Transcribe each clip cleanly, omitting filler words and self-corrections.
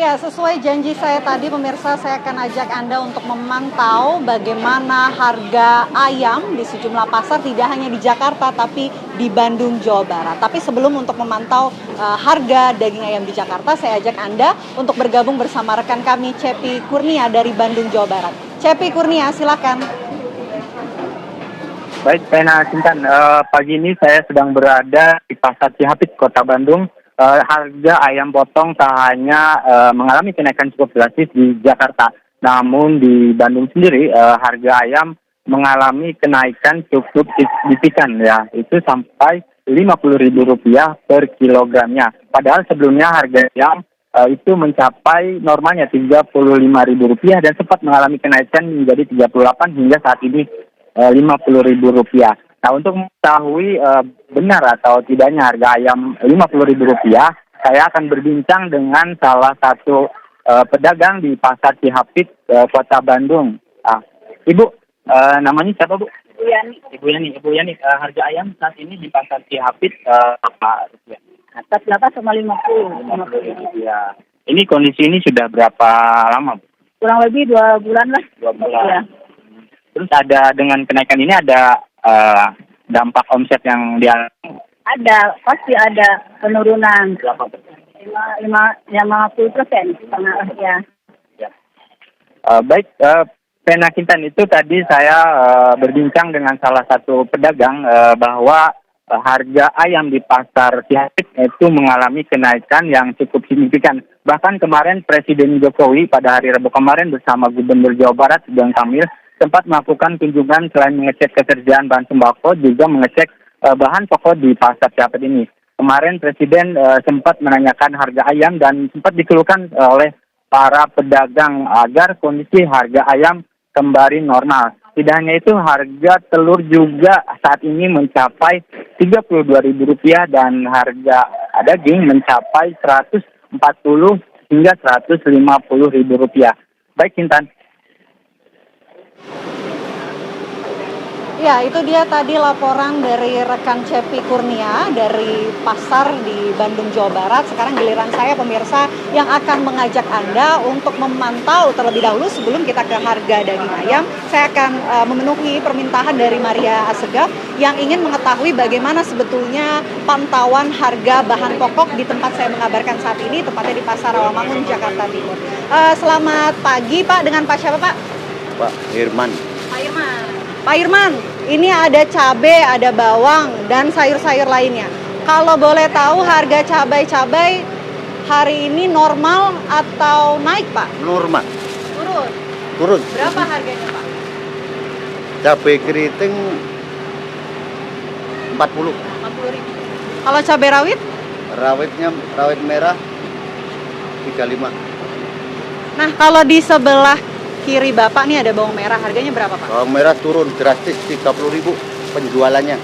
Ya, sesuai janji saya tadi pemirsa, saya akan ajak Anda untuk memantau bagaimana harga ayam di sejumlah pasar, tidak hanya di Jakarta tapi di Bandung, Jawa Barat. Tapi sebelum untuk memantau harga daging ayam di Jakarta, saya ajak Anda untuk bergabung bersama rekan kami Cepi Kurnia dari Bandung, Jawa Barat. Cepi Kurnia, silakan. Baik, Pena Sintan, pagi ini saya sedang berada di Pasar Cihapit, Kota Bandung. Harga ayam potong tak hanya mengalami kenaikan cukup drastis di Jakarta, namun di Bandung sendiri harga ayam mengalami kenaikan cukup signifikan, ya, itu sampai Rp50.000 per kilogramnya. Padahal sebelumnya harga ayam itu mencapai normalnya Rp35.000 dan sempat mengalami kenaikan menjadi 38 hingga saat ini Rp50.000. Nah, untuk mengetahui benar atau tidaknya harga ayam Rp50.000, saya akan berbincang dengan salah satu pedagang di Pasar Cihapit, Kota Bandung. Ibu, namanya siapa, Bu? Ibu Yani. Harga ayam saat ini di Pasar Cihapit apa? Atas 8 sama 50. Ya. Ini kondisi ini sudah berapa lama, Bu? Kurang lebih 2 bulan lah. 2 bulan. Ya. Terus ada dengan kenaikan ini ada dampak omset yang dialami? Ada, pasti ada penurunan. Berapa persen? 50%. Ya. Baik, Pena Kintan, itu tadi saya berbincang dengan salah satu pedagang bahwa harga ayam di Pasar Cihapit itu mengalami kenaikan yang cukup signifikan. Bahkan kemarin Presiden Jokowi pada hari Rabu kemarin bersama Gubernur Jawa Barat Ridwan Kamil sempat melakukan kunjungan selain mengecek ketersediaan bahan sembako, juga mengecek bahan pokok di Pasar Cihapit ini. Kemarin Presiden sempat menanyakan harga ayam dan sempat dikeluhkan oleh para pedagang agar kondisi harga ayam kembali normal. Tidak hanya itu, harga telur juga saat ini mencapai Rp32.000 dan harga daging mencapai Rp140 hingga Rp150.000. Baik, Kintan. Ya, itu dia tadi laporan dari rekan Cepi Kurnia dari pasar di Bandung, Jawa Barat. Sekarang giliran saya, pemirsa, yang akan mengajak Anda untuk memantau terlebih dahulu sebelum kita ke harga daging ayam. Saya akan memenuhi permintaan dari Maria Assegaf yang ingin mengetahui bagaimana sebetulnya pantauan harga bahan pokok di tempat saya mengabarkan saat ini, tepatnya di Pasar Rawamangun, Jakarta Timur. Selamat pagi, Pak. Dengan Pak siapa, Pak? Pak Irman. Pak Irman, ini ada cabai, ada bawang, dan sayur-sayur lainnya. Kalau boleh tahu harga cabai hari ini normal atau naik, Pak? Normal. Turun. Berapa harganya, Pak? Cabai keriting 40. 40.000. Kalau cabai rawit? Rawit merah 35. Nah, kalau di sebelah kiri Bapak nih ada bawang merah, harganya berapa, Pak? Bawang merah turun drastis 30.000 penjualannya.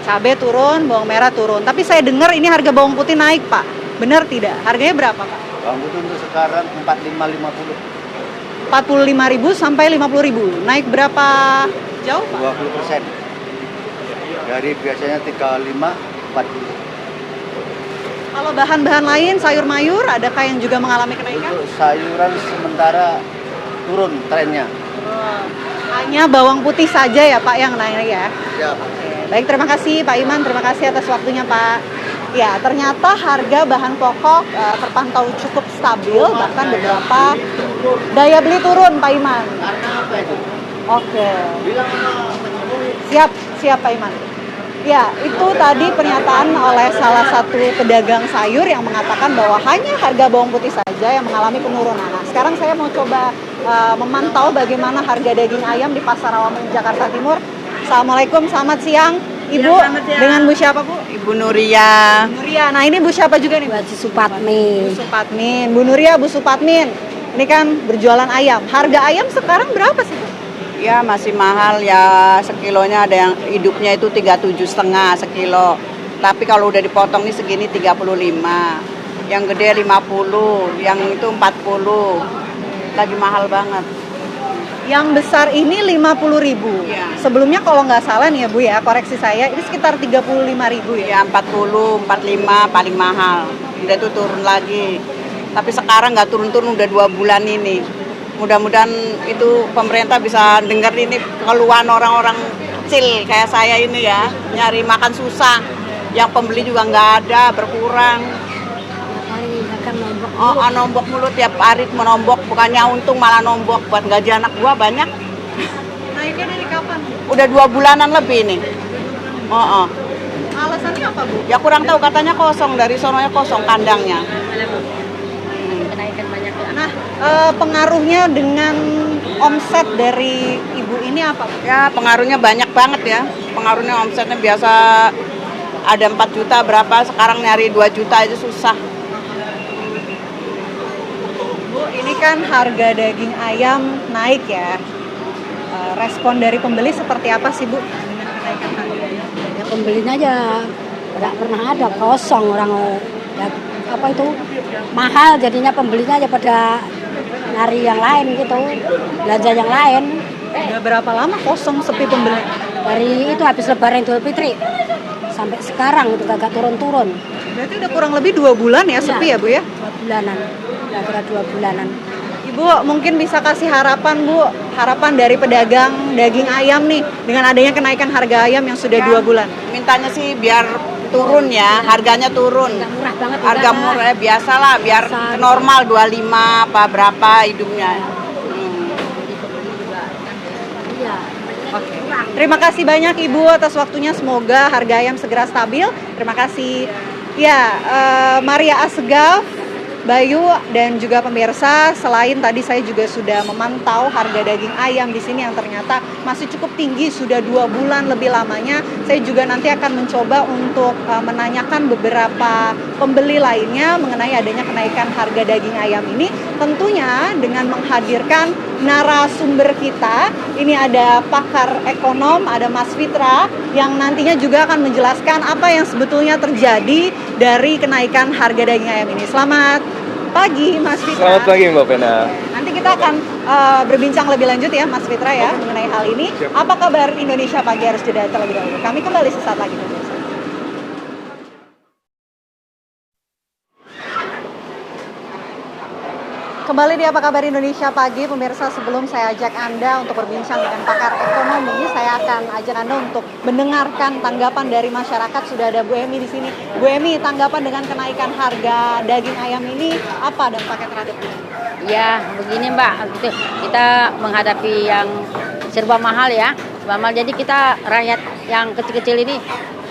Cabai turun, bawang merah turun. Tapi saya dengar ini harga bawang putih naik, Pak. Benar tidak? Harganya berapa, Pak? Bawang putih untuk sekarang 45.50. 45.000 sampai 50.000. Naik berapa jauh, Pak? 20%. Dari biasanya 35, 40. Kalau bahan-bahan lain, sayur mayur, adakah yang juga mengalami kenaikan? Untuk sayuran sementara turun trennya. Hanya bawang putih saja ya, Pak, yang naik ya? Ya. Oke. Baik, terima kasih Pak Iman, terima kasih atas waktunya, Pak. Ya, ternyata harga bahan pokok terpantau cukup stabil, bahkan beberapa daya beli turun, Pak Iman. Karena apa itu? Oke. Bilang Siap Pak Iman. Ya, itu tadi pernyataan oleh salah satu pedagang sayur yang mengatakan bahwa hanya harga bawang putih saja yang mengalami penurunan. Nah, sekarang saya mau coba memantau bagaimana harga daging ayam di Pasar Rawamangun, Jakarta Timur. Assalamualaikum, selamat siang. Ibu, Ya, selamat siang. dengan Bu siapa, Bu? Ibu Nuria. Nuria. Nah, ini Bu siapa juga nih, Bu? Supatmi. Bu Supatmin. Bu Nuria, Bu Supatmin. Ini kan berjualan ayam. Harga ayam sekarang berapa sih, Bu? Ya masih mahal ya, sekilonya ada yang hidupnya itu 37,5 sekilo. Tapi kalau udah dipotong nih segini 35. Yang gede 50, yang itu 40. Lagi mahal banget. Yang besar ini 50.000. Iya. Sebelumnya kalau nggak salah nih ya, Bu ya, koreksi saya, ini sekitar 35.000 ya. Ya 40, 45 paling mahal. Udah itu turun lagi. Tapi sekarang nggak turun-turun udah 2 bulan ini. Mudah-mudahan itu pemerintah bisa dengar ini keluhan orang-orang kecil kayak saya ini ya, nyari makan susah. Yang pembeli juga nggak ada, berkurang. Nombok mulu tiap hari menombok, bukannya untung malah nombok buat gaji anak gua banyak. Naiknya dari kapan? Udah 2 bulanan lebih nih. Alasannya apa, Bu? Ya kurang tahu, katanya kosong, dari sononya kosong kandangnya. Nah, pengaruhnya dengan omset dari ibu ini apa, Bu? Ya pengaruhnya banyak banget ya. Pengaruhnya omsetnya biasa ada 4 juta berapa, sekarang nyari 2 juta aja susah. Bu, ini kan harga daging ayam naik ya. Respon dari pembeli seperti apa sih, Bu, dengan kenaikan harga ayam? Ya pembelinya aja nggak pernah ada, kosong orang ya, apa itu mahal, jadinya pembelinya aja pada nyari yang lain gitu, belanja yang lain. Udah berapa lama kosong sepi pembeli? Dari itu habis Lebaran Idul Fitri sampai sekarang itu gak turun-turun. Berarti udah kurang lebih 2 bulan ya sepi ya, Bu ya? 2 bulanan, kira-kira 2 bulanan. Ibu mungkin bisa kasih harapan, Bu, harapan dari pedagang daging ayam nih dengan adanya kenaikan harga ayam yang sudah 2 bulan. Mintanya sih biar turun ya, harganya turun. Murah banget. Harga murah biasa lah, biar normal 25 apa berapa hidupnya. Iya. Oke. Terima kasih banyak Ibu atas waktunya. Semoga harga ayam segera stabil. Terima kasih. Ya, Maria Asegaf, Bayu dan juga pemirsa, selain tadi saya juga sudah memantau harga daging ayam di sini yang ternyata masih cukup tinggi, sudah 2 bulan lebih lamanya. Saya juga nanti akan mencoba untuk menanyakan beberapa pembeli lainnya mengenai adanya kenaikan harga daging ayam ini. Tentunya dengan menghadirkan narasumber kita, ini ada pakar ekonom, ada Mas Fitra, yang nantinya juga akan menjelaskan apa yang sebetulnya terjadi dari kenaikan harga daging ayam ini. Selamat pagi Mas Fitra. Selamat pagi Mbak Pena. Nanti kita akan berbincang lebih lanjut ya Mas Fitra ya mengenai hal ini. Apa kabar Indonesia Pagi, harus jeda terlebih dahulu. Kami kembali sesaat lagi pemirsa. Kembali di Apa Kabar Indonesia Pagi, pemirsa. Sebelum saya ajak Anda untuk berbincang dengan pakar ekonomi, saya akan ajak Anda untuk mendengarkan tanggapan dari masyarakat. Sudah ada Bu Emi di sini. Bu Emi, tanggapan dengan kenaikan harga daging ayam ini apa dampaknya terhadap Bu Emi? Ya, begini Mbak, gitu. Kita menghadapi yang serba mahal ya, serba mahal. Jadi kita rakyat yang kecil-kecil ini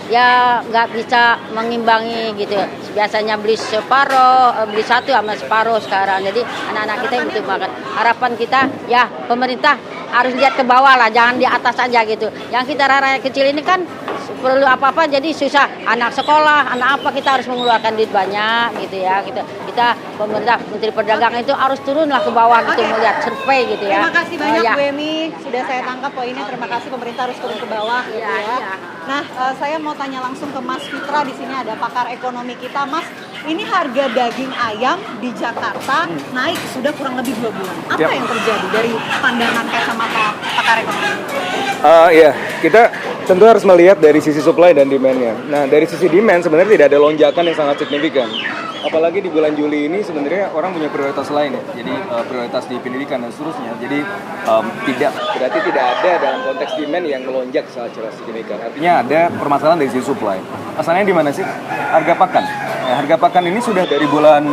ya nggak bisa mengimbangi gitu. Biasanya beli separuh, beli satu sama separuh sekarang. Jadi anak-anak kita butuh makan. Harapan kita ya pemerintah harus lihat ke bawah lah, jangan di atas aja gitu. Yang kita rakyat kecil ini kan perlu apa-apa jadi susah. Anak sekolah, anak apa, kita harus mengeluarkan duit banyak gitu ya. Kita pemerintah, Menteri Perdagangan itu harus turunlah ke bawah gitu, melihat survei gitu ya. Terima kasih banyak Ya. Bu Emi, sudah saya tangkap poinnya. Terima kasih, pemerintah harus turun ke bawah gitu ya. Iya. Nah, saya mau tanya langsung ke Mas Fitra, di sini ada pakar ekonomi kita. Mas, ini harga daging ayam di Jakarta naik sudah kurang lebih 2 bulan. Apa yang terjadi dari pandangan kacamata pakar ekonomi? Ya, kita tentu harus melihat dari sisi supply dan demand-nya. Nah, dari sisi demand sebenarnya tidak ada lonjakan yang sangat signifikan. Apalagi di bulan Juli ini sebenarnya orang punya prioritas lain ya. Jadi prioritas di pendidikan dan seterusnya. Jadi berarti tidak ada dalam konteks demand yang melonjak secara signifikan. Artinya ada permasalahan dari sisi supply. Asalnya di mana sih? Harga pakan. Ya, harga pakan ini sudah dari bulan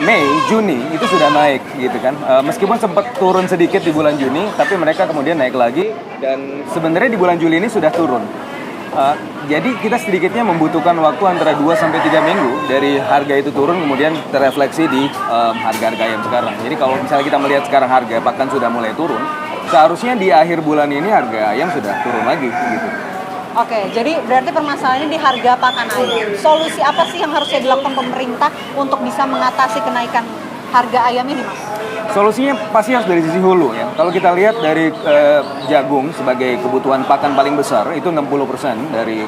Mei, Juni itu sudah naik gitu kan. Meskipun sempat turun sedikit di bulan Juni, tapi mereka kemudian naik lagi dan sebenarnya di bulan Juli ini sudah turun. Jadi kita sedikitnya membutuhkan waktu antara 2-3 minggu dari harga itu turun kemudian terrefleksi di harga-harga ayam sekarang. Jadi kalau misalnya kita melihat sekarang harga pakan sudah mulai turun, seharusnya di akhir bulan ini harga ayam sudah turun lagi gitu. Oke, jadi berarti permasalahannya di harga pakan ayam. Solusi apa sih yang harusnya dilakukan pemerintah untuk bisa mengatasi kenaikan harga ayam ini, Mas? Solusinya pasti harus dari sisi hulu ya. Kalau kita lihat dari jagung sebagai kebutuhan pakan paling besar itu 60% dari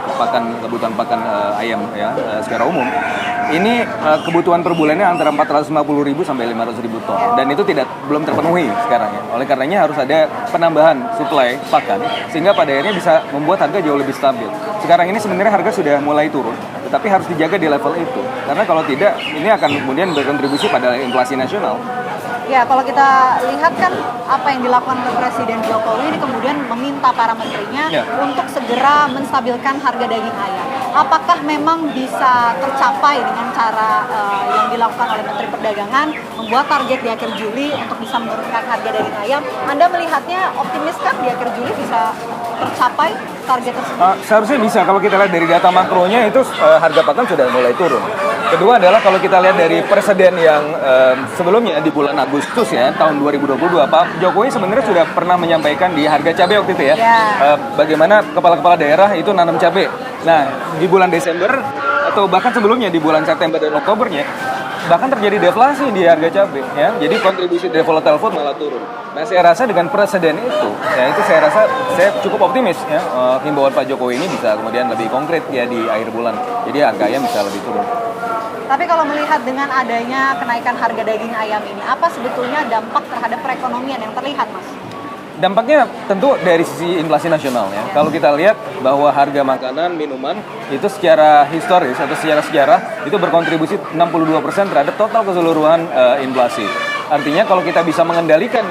kebutuhan pakan ayam ya secara umum. Ini kebutuhan per bulannya antara 450.000 sampai 500.000 ton dan itu belum terpenuhi sekarang ya. Oleh karenanya harus ada penambahan suplai pakan sehingga pada akhirnya bisa membuat harga jauh lebih stabil. Sekarang ini sebenarnya harga sudah mulai turun, tapi harus dijaga di level itu. Karena kalau tidak, ini akan kemudian berkontribusi pada inflasi nasional. Ya, kalau kita lihat kan apa yang dilakukan oleh Presiden Jokowi ini kemudian meminta para menterinya untuk segera menstabilkan harga daging ayam. Apakah memang bisa tercapai dengan cara yang dilakukan oleh Menteri Perdagangan membuat target di akhir Juli untuk bisa menurunkan harga daging ayam? Anda melihatnya optimis kan di akhir Juli bisa tercapai target tersebut? Seharusnya bisa. Kalau kita lihat dari data makronya itu harga pakan sudah mulai turun. Kedua adalah kalau kita lihat dari presiden yang sebelumnya di bulan Agustus ya tahun 2022, Pak Jokowi sebenarnya sudah pernah menyampaikan di harga cabai waktu itu ya, bagaimana kepala-kepala daerah itu nanam cabai. Nah di bulan Desember atau bahkan sebelumnya di bulan September dan Oktobernya bahkan terjadi deflasi di harga cabai ya, jadi kontribusi dari volatile food malah turun. Nah saya rasa dengan presiden itu ya itu saya rasa saya cukup optimis ya, himbauan Pak Jokowi ini bisa kemudian lebih konkret ya di akhir bulan, jadi harga ayam bisa lebih turun. Tapi kalau melihat dengan adanya kenaikan harga daging ayam ini, apa sebetulnya dampak terhadap perekonomian yang terlihat, Mas? Dampaknya tentu dari sisi inflasi nasional ya. Kalau kita lihat bahwa harga makanan, minuman itu secara historis atau secara sejarah itu berkontribusi 62% terhadap total keseluruhan inflasi. Artinya kalau kita bisa mengendalikan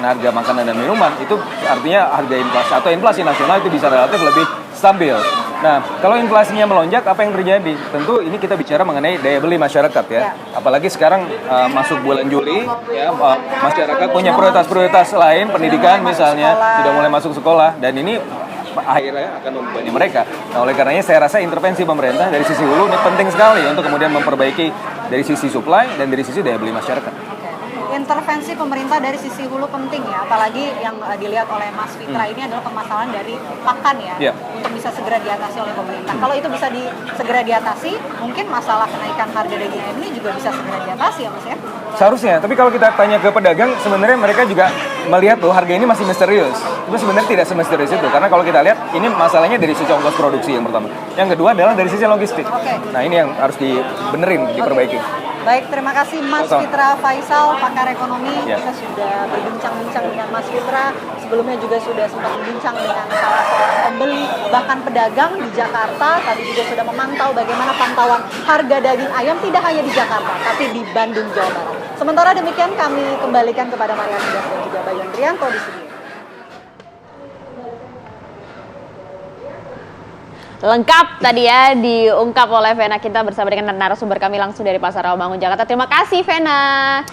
harga makanan dan minuman, itu artinya harga inflasi atau inflasi nasional itu bisa relatif lebih stabil. Nah, kalau inflasinya melonjak, apa yang terjadi? Tentu ini kita bicara mengenai daya beli masyarakat ya. Apalagi sekarang masuk bulan Juli, ya masyarakat punya prioritas-prioritas lain, pendidikan misalnya sudah mulai masuk sekolah, dan ini akhirnya akan membebani mereka. Nah, oleh karenanya saya rasa intervensi pemerintah dari sisi hulu ini penting sekali untuk kemudian memperbaiki dari sisi supply dan dari sisi daya beli masyarakat. Intervensi pemerintah dari sisi hulu penting ya, apalagi yang dilihat oleh Mas Fitra ini adalah permasalahan dari pakan ya, untuk bisa segera diatasi oleh pemerintah. Kalau itu bisa segera diatasi, mungkin masalah kenaikan harga daging ayam ini juga bisa segera diatasi ya Mas ya? Seharusnya, tapi kalau kita tanya ke pedagang, sebenarnya mereka juga melihat tuh harga ini masih misterius. Itu sebenarnya tidak semisterius itu, karena kalau kita lihat ini masalahnya dari sisi ongkos produksi yang pertama. Yang kedua adalah dari sisi logistik. Nah ini yang harus dibenerin, diperbaiki. Baik, terima kasih Mas Fitra Faisal, pakar ekonomi. Kita sudah berbincang-bincang dengan Mas Fitra. Sebelumnya juga sudah sempat berbincang dengan salah seorang pembeli, bahkan pedagang di Jakarta. Tadi juga sudah memantau bagaimana pantauan harga daging ayam tidak hanya di Jakarta, tapi di Bandung, Jawa Barat. Sementara demikian kami kembalikan kepada Mariana dan juga Bayu Andrianto di studio. Lengkap tadi ya diungkap oleh Vena, kita bersama dengan narasumber kami langsung dari Pasar Rawamangun, Jakarta. Terima kasih Vena.